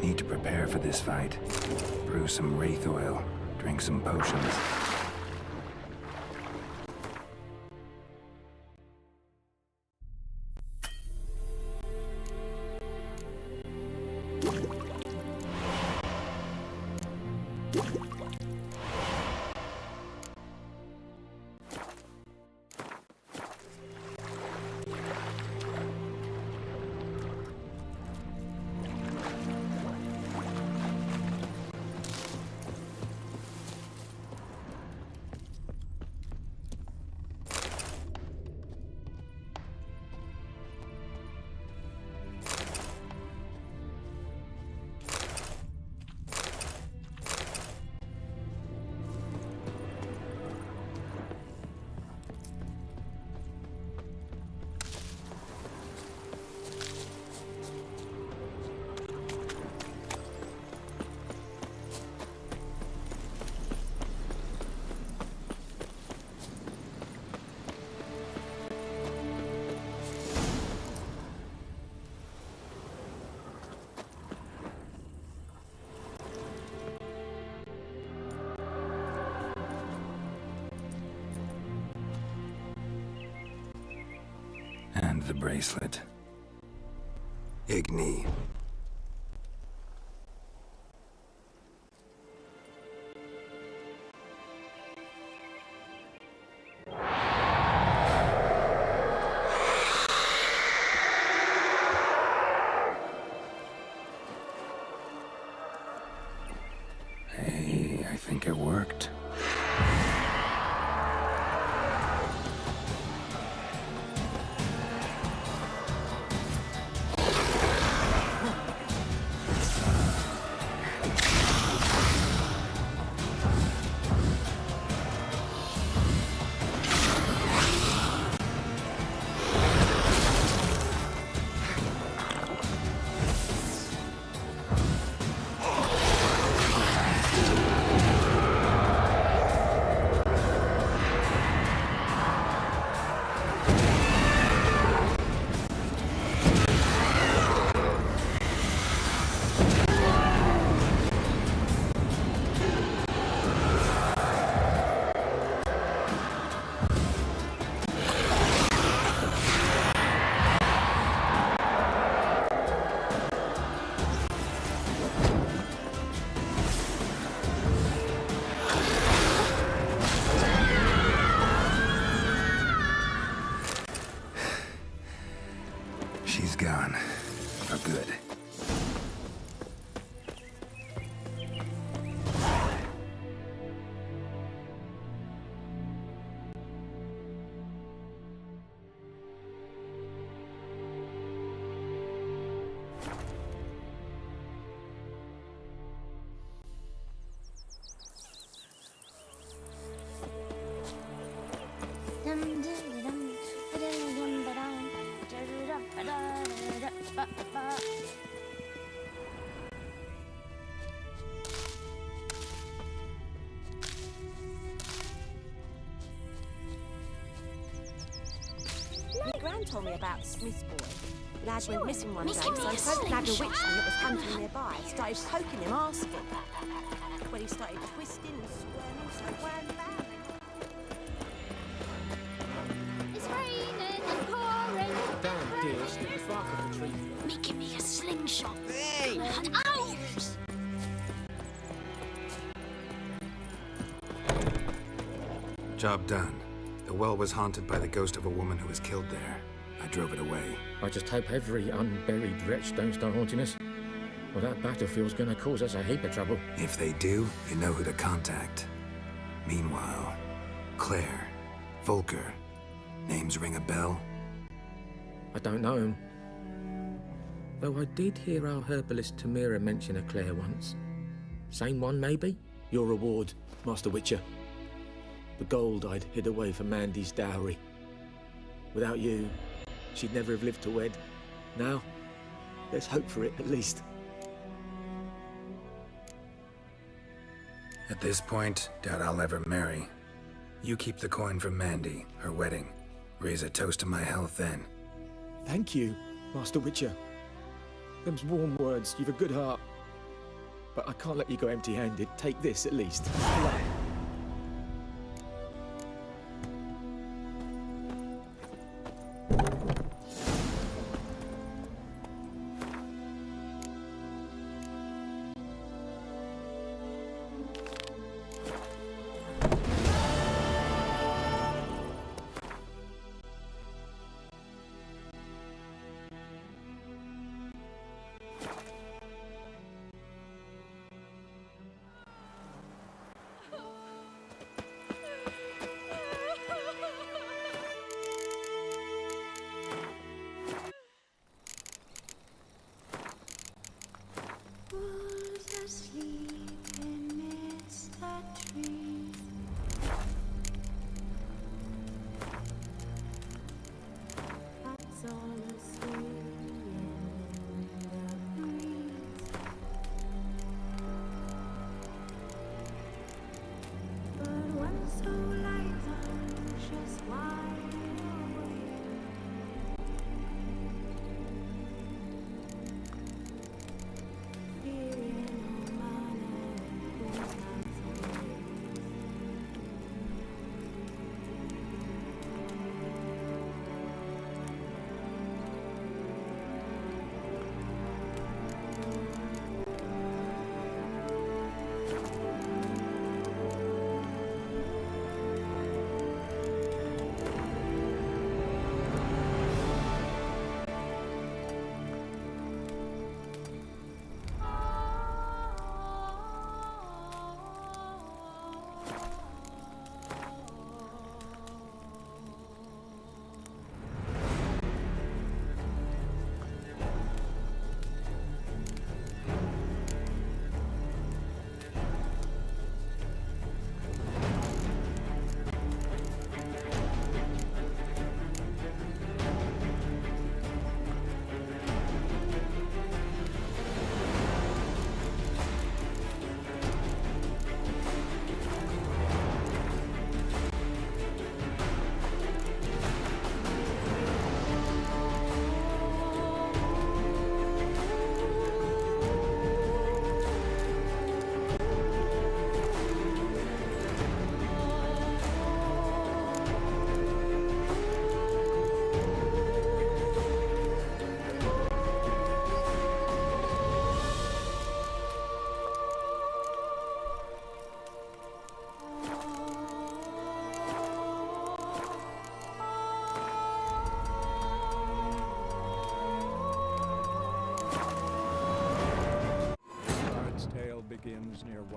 Need to prepare for this fight. Brew some wraith oil, drink some potions. the bracelet. Igni. Hey, I think it worked. She's gone. For good. My gran told me about Smith's boy. Lad went missing one day, so I phoned Lad a witchman that was hunting nearby. Started poking him, asking. When he started twisting and squirming, so I ran back. It's raining and pouring. Damn, dear, snip the bark off the tree. Making me a slingshot. Hey! Ouch! Job done. The well was haunted by the ghost of a woman who was killed there. I drove it away. I just hope every unburied wretch don't start haunting us. Well, that battlefield's gonna cause us a heap of trouble. If they do, you know who to contact. Meanwhile, Claire, Volker, names ring a bell? I don't know him. Though I did hear our herbalist Tamira mention a Claire once. Same one, maybe? Your reward, Master Witcher. The gold I'd hid away for Mandy's dowry. Without you, she'd never have lived to wed. Now, let's hope for it at least. At this point, doubt I'll ever marry. You keep the coin from Mandy, her wedding. Raise a toast to my health then. Thank you, Master Witcher. Them's warm words, you've a good heart. But I can't let you go empty-handed. Take this at least.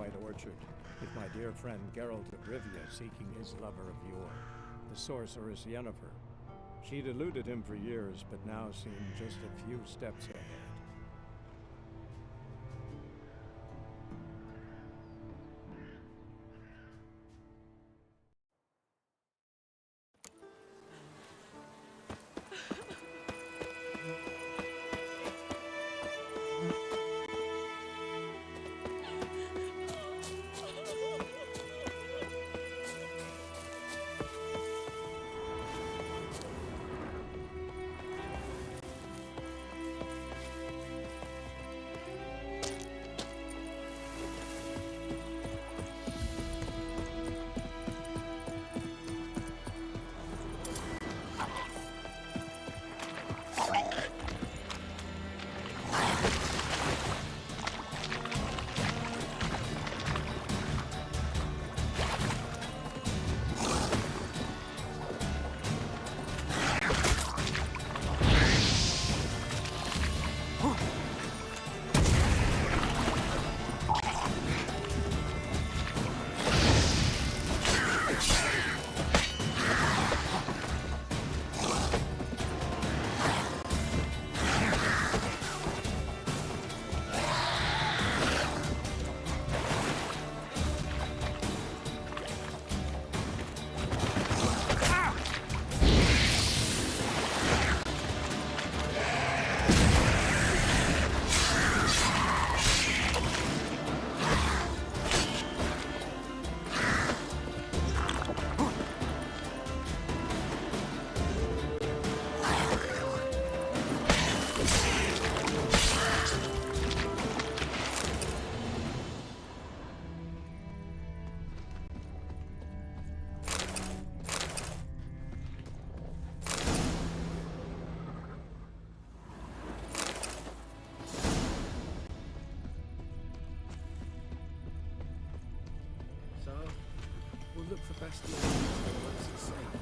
White Orchard, with my dear friend Geralt of Rivia seeking his lover of yore, the sorceress Yennefer. She'd eluded him for years, but now seemed just a few steps ahead. We'll look for Bastion once it's safe.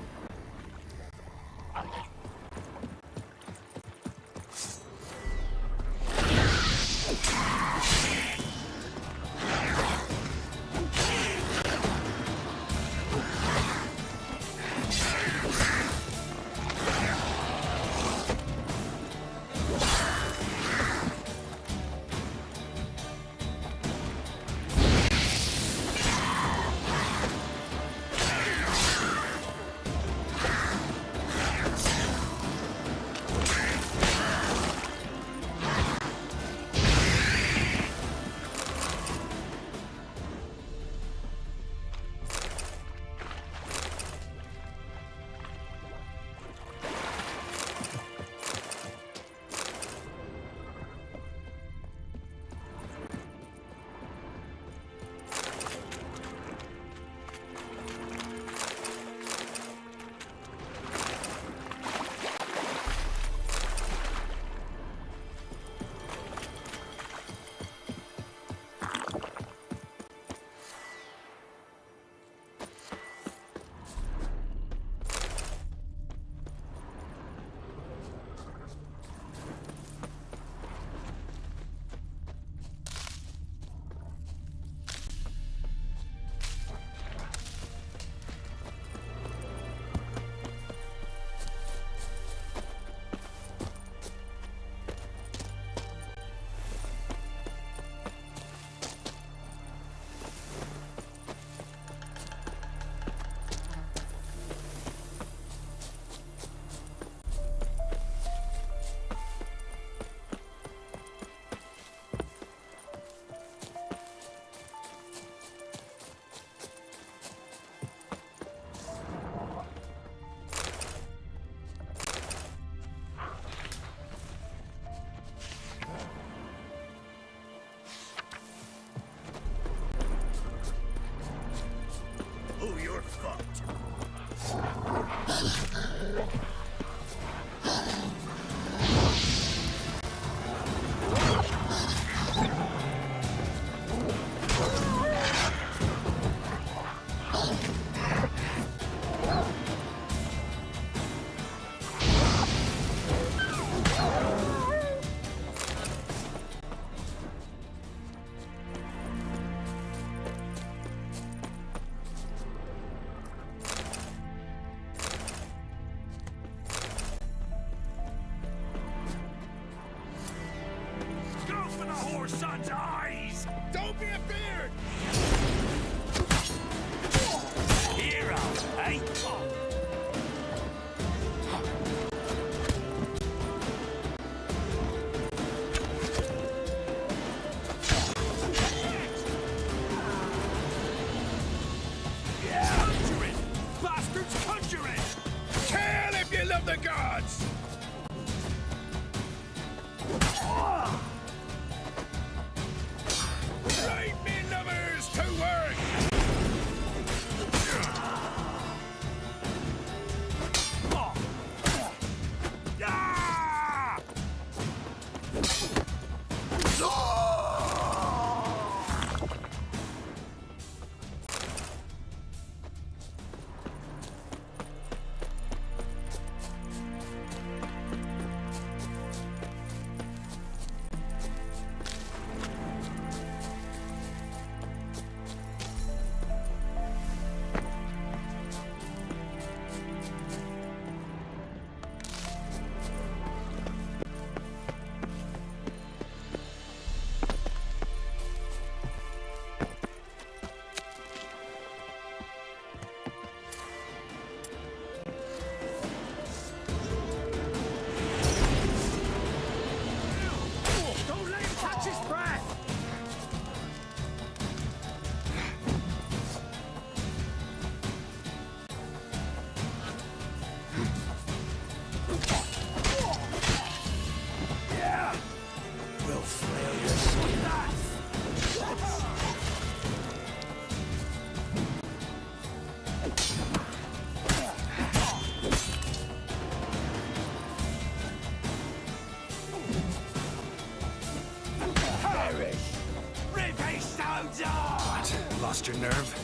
Capture it! Kill if you love the gods! Right, me lovers, to work! Lost your nerve?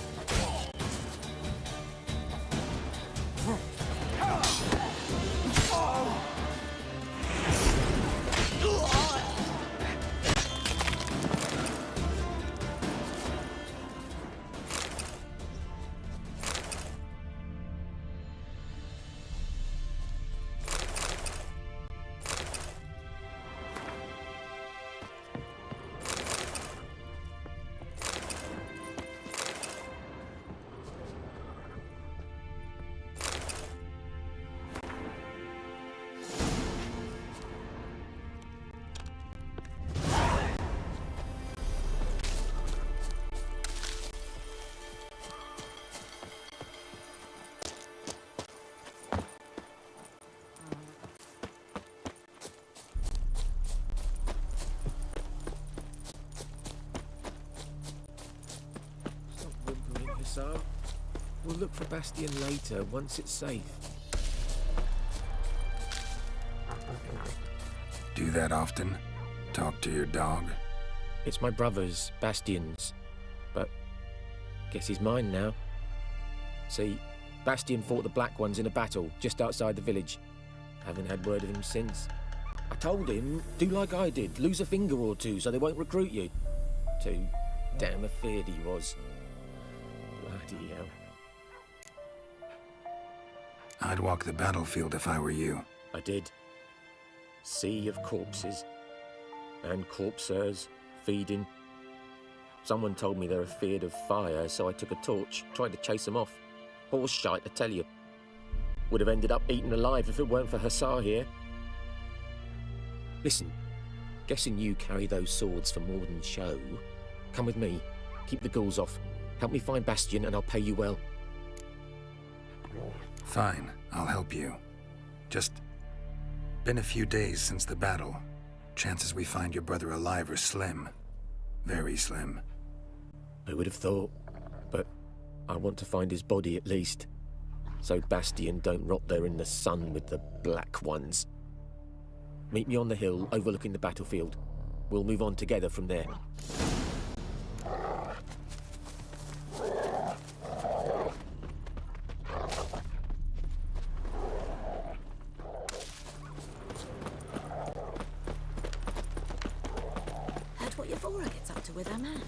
So, we'll look for Bastion later, once it's safe. Do that often? Talk to your dog? It's my brother's, Bastion's, but guess he's mine now. See, Bastion fought the Black Ones in a battle just outside the village. Haven't had word of him since. I told him, do like I did, lose a finger or two so they won't recruit you. Too damn afeard he was. Bloody hell. I'd walk the battlefield if I were you. I did. Sea of corpses. And corpsers, feeding. Someone told me they're afeard of fire, so I took a torch, tried to chase them off. Horse shite, I tell you. Would have ended up eaten alive if it weren't for Hussar here. Listen, guessing you carry those swords for more than show. Come with me, keep the ghouls off. Help me find Bastion and I'll pay you well. Fine, I'll help you. Just been a few days since the battle. Chances we find your brother alive are slim. Very slim. Who would have thought? But I want to find his body at least. So Bastion don't rot there in the sun with the Black Ones. Meet me on the hill overlooking the battlefield. We'll move on together from there. Heard what Yavora gets up to with her man.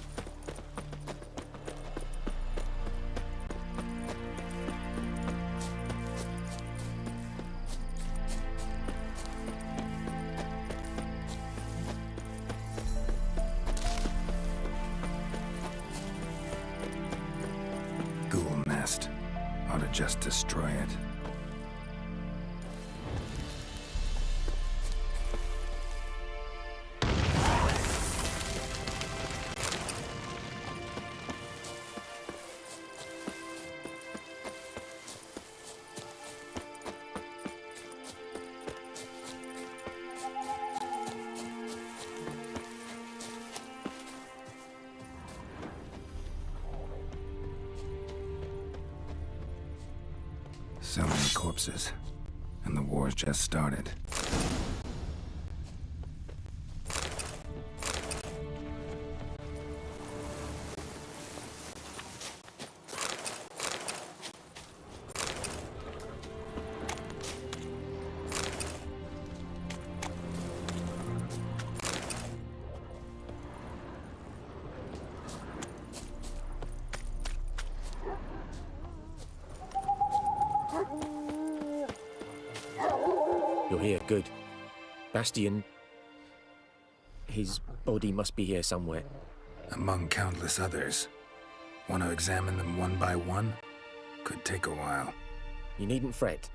Ghoul nest. Ought to just destroy it. So many corpses. And the war's just started. You're here, good. Bastian... his body must be here somewhere. Among countless others. Want to examine them one by one? Could take a while. You needn't fret.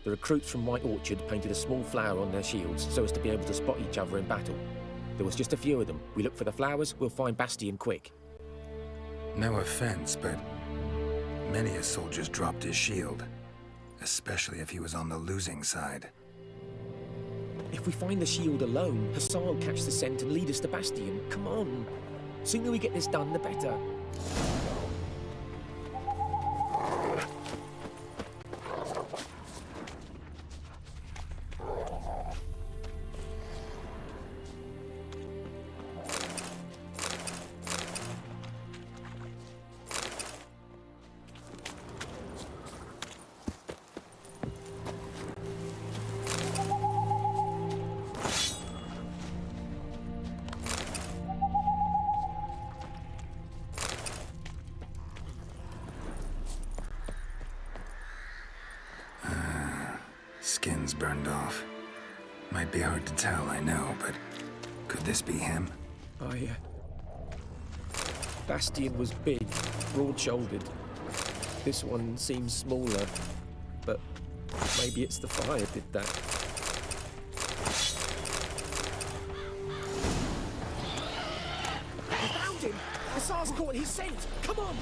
The recruits from White Orchard painted a small flower on their shields so as to be able to spot each other in battle. There was just a few of them. We look for the flowers, we'll find Bastian quick. No offense, but many a soldier's dropped his shield. Especially if he was on the losing side. If we find the shield alone, Hassan will catch the scent and lead us to Bastian. Come on. Sooner we get this done, the better. Skin's burned off. Might be hard to tell, I know, but could this be him? Bastian was big, broad-shouldered. This one seems smaller, but maybe it's the fire did that. I found him! Hassan's caught his scent! Come on!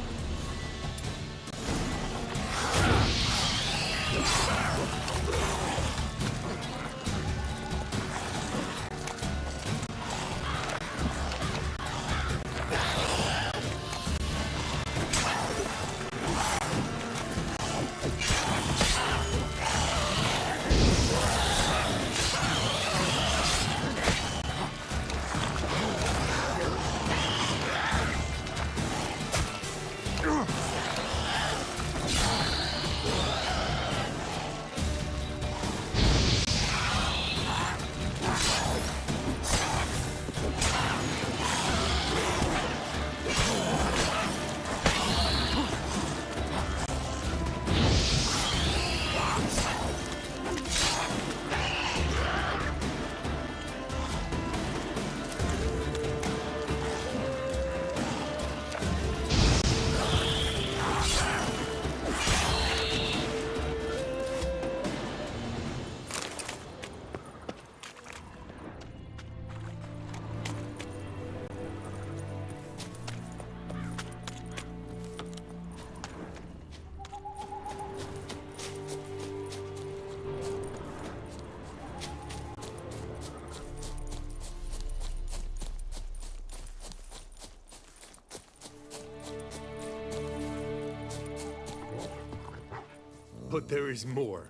But there is more.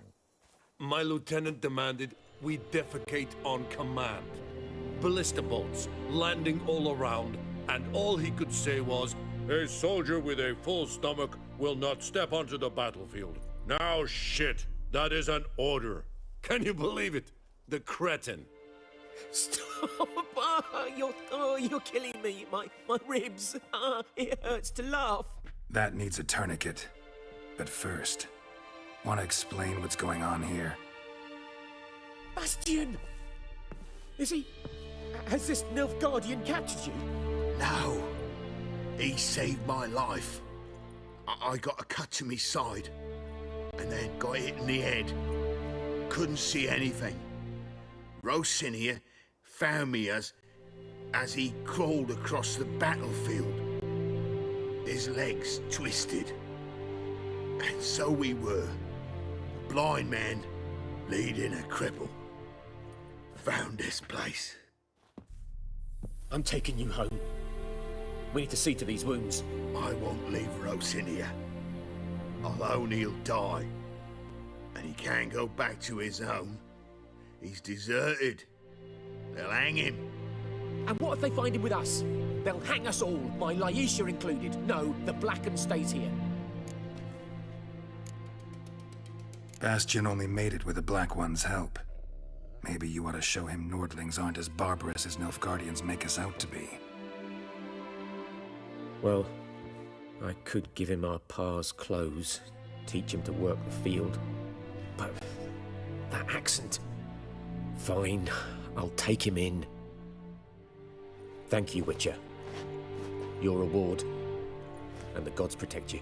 My lieutenant demanded we defecate on command. Ballista bolts landing all around, and all he could say was, "A soldier with a full stomach will not step onto the battlefield." Now shit, that is an order. Can you believe it? The cretin. Stop! You're killing me. My ribs. It hurts to laugh. That needs a tourniquet. But first, want to explain what's going on here? Bastian! Is he... Has this Nilfgaardian captured you? No. He saved my life. I got a cut to my side, and then got hit in the head. Couldn't see anything. Rosinia found me as he crawled across the battlefield. His legs twisted. And so we were. A blind man leading a cripple. Found this place. I'm taking you home. We need to see to these wounds. I won't leave Rosinia. Alone he'll die. And he can't go back to his home. He's deserted. They'll hang him. And what if they find him with us? They'll hang us all, my Laisha included. No, the Blacken stays here. Bastion only made it with the Black One's help. Maybe you ought to show him Nordlings aren't as barbarous as Nilfgaardians make us out to be. Well, I could give him our pa's clothes, teach him to work the field. But that accent... Fine, I'll take him in. Thank you, Witcher. Your reward, and the gods protect you.